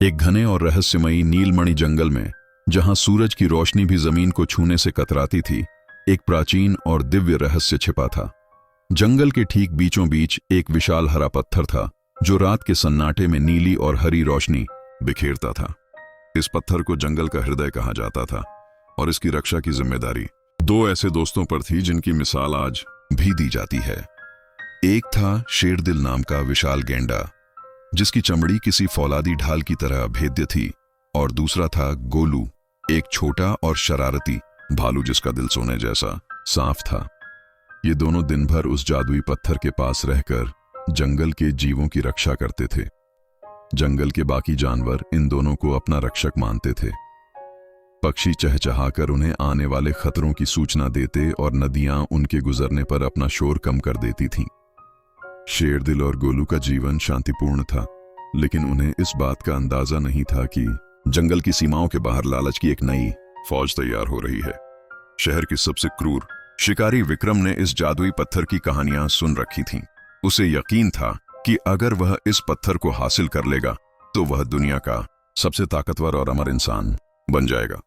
एक घने और रहस्यमयी नीलमणि जंगल में, जहां सूरज की रोशनी भी जमीन को छूने से कतराती थी, एक प्राचीन और दिव्य रहस्य छिपा था। जंगल के ठीक बीचों बीच एक विशाल हरा पत्थर था जो रात के सन्नाटे में नीली और हरी रोशनी बिखेरता था। इस पत्थर को जंगल का हृदय कहा जाता था और इसकी रक्षा की जिम्मेदारी दो ऐसे दोस्तों पर थी जिनकी मिसाल आज भी दी जाती है। एक था शेरदिल नाम का विशाल गेंडा, जिसकी चमड़ी किसी फौलादी ढाल की तरह अभेद्य थी, और दूसरा था गोलू, एक छोटा और शरारती भालू जिसका दिल सोने जैसा साफ था। ये दोनों दिन भर उस जादुई पत्थर के पास रहकर जंगल के जीवों की रक्षा करते थे। जंगल के बाकी जानवर इन दोनों को अपना रक्षक मानते थे। पक्षी चहचहाकर उन्हें आने वाले खतरों की सूचना देते और नदियां उनके गुजरने पर अपना शोर कम कर देती थीं। शेरदिल और गोलू का जीवन शांतिपूर्ण था, लेकिन उन्हें इस बात का अंदाजा नहीं था कि जंगल की सीमाओं के बाहर लालच की एक नई फौज तैयार हो रही है। शहर के सबसे क्रूर शिकारी विक्रम ने इस जादुई पत्थर की कहानियां सुन रखी थीं। उसे यकीन था कि अगर वह इस पत्थर को हासिल कर लेगा तो वह दुनिया का सबसे ताकतवर और अमर इंसान बन जाएगा।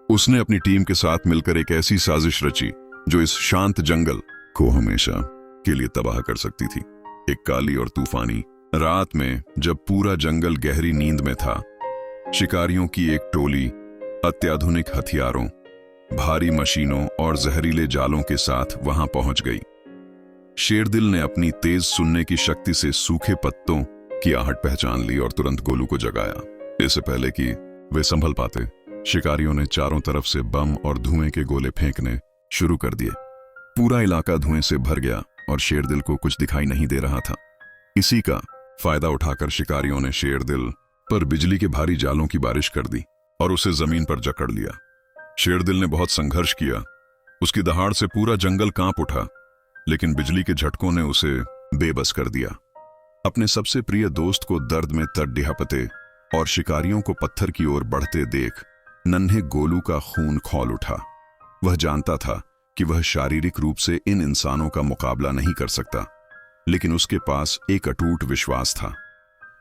उसने अपनी टीम के साथ मिलकर एक ऐसी साजिश रची जो इस शांत जंगल को हमेशा के लिए तबाह कर सकती थी। एक काली और तूफानी रात में, जब पूरा जंगल गहरी नींद में था, शिकारियों की एक टोली अत्याधुनिक हथियारों, भारी मशीनों और जहरीले जालों के साथ वहां पहुंच गई। शेरदिल ने अपनी तेज सुनने की शक्ति से सूखे पत्तों की आहट पहचान ली और तुरंत गोलू को जगाया। इससे पहले कि वे संभल पाते, शिकारियों ने चारों तरफ से बम और धुएं के गोले फेंकने शुरू कर दिए। पूरा इलाका धुएं से भर गया और शेरदिल को कुछ दिखाई नहीं दे रहा था। इसी का फायदा उठाकर शिकारियों ने शेरदिल पर बिजली के भारी जालों की बारिश कर दी और उसे जमीन पर जकड़ लिया। शेरदिल ने बहुत संघर्ष किया, उसकी दहाड़ से पूरा जंगल कांप उठा, लेकिन बिजली के झटकों ने उसे बेबस कर दिया। अपने सबसे प्रिय दोस्त को दर्द में तड़फते और शिकारियों को पत्थर की ओर बढ़ते देख नन्हे गोलू का खून खौल उठा। वह जानता था कि वह शारीरिक रूप से इन इंसानों का मुकाबला नहीं कर सकता, लेकिन उसके पास एक अटूट विश्वास था।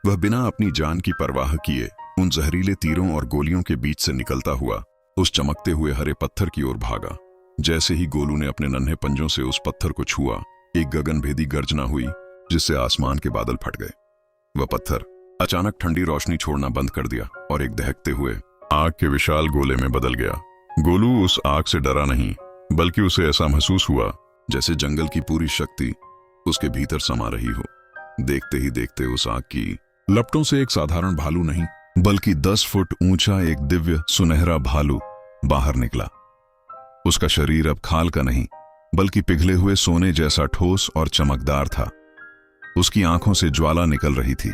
वह बिना अपनी जान की परवाह किए उन जहरीले तीरों और गोलियों के बीच से निकलता हुआ उस चमकते हुए हरे पत्थर की ओर भागा। जैसे ही गोलू ने अपने नन्हे पंजों से उस पत्थर को छुआ, एक गगनभेदी गर्जना हुई जिससे आसमान के बादल फट गए। वह पत्थर अचानक ठंडी रोशनी छोड़ना बंद कर दिया और एक दहकते हुए आग के विशाल गोले में बदल गया। गोलू उस आग से डरा नहीं, बल्कि उसे ऐसा महसूस हुआ जैसे जंगल की पूरी शक्ति उसके भीतर समा रही हो। देखते ही देखते उस आग की लपटों से एक साधारण भालू नहीं, बल्कि 10 फुट ऊंचा एक दिव्य सुनहरा भालू बाहर निकला। उसका शरीर अब खाल का नहीं, बल्कि पिघले हुए सोने जैसा ठोस और चमकदार था। उसकी आंखों से ज्वाला निकल रही थी।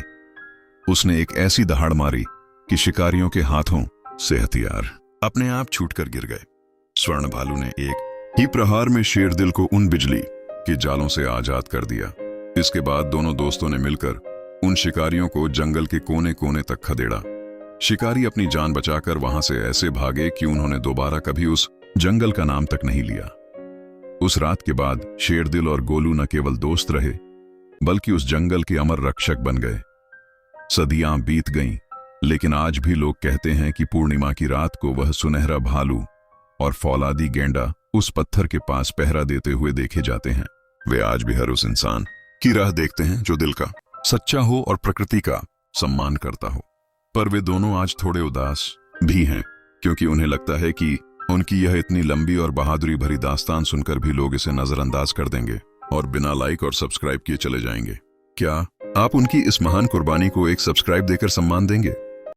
उसने एक ऐसी दहाड़ मारी कि शिकारियों के हाथों से हथियार अपने आप छूटकर गिर गए। स्वर्ण भालू ने एक ही प्रहार में शेरदिल को उन बिजली के जालों से आजाद कर दिया। इसके बाद दोनों दोस्तों ने मिलकर उन शिकारियों को जंगल के कोने कोने तक खदेड़ा। शिकारी अपनी जान बचाकर वहां से ऐसे भागे कि उन्होंने दोबारा कभी उस जंगल का नाम तक नहीं लिया। उस रात के बाद शेरदिल और गोलू न केवल दोस्त रहे, बल्कि उस जंगल के अमर रक्षक बन गए। सदियां बीत गईं, लेकिन आज भी लोग कहते हैं कि पूर्णिमा की रात को वह सुनहरा भालू और फौलादी गेंडा उस पत्थर के पास पहरा देते हुए देखे जाते हैं। वे आज भी हर उस इंसान की राह देखते हैं जो दिल का सच्चा हो और प्रकृति का सम्मान करता हो। पर वे दोनों आज थोड़े उदास भी हैं, क्योंकि उन्हें लगता है कि उनकी यह इतनी लंबी और बहादुरी भरी दास्तान सुनकर भी लोग इसे नजरअंदाज कर देंगे और बिना लाइक और सब्सक्राइब किए चले जाएंगे। क्या आप उनकी इस महान कुर्बानी को एक सब्सक्राइब देकर सम्मान देंगे?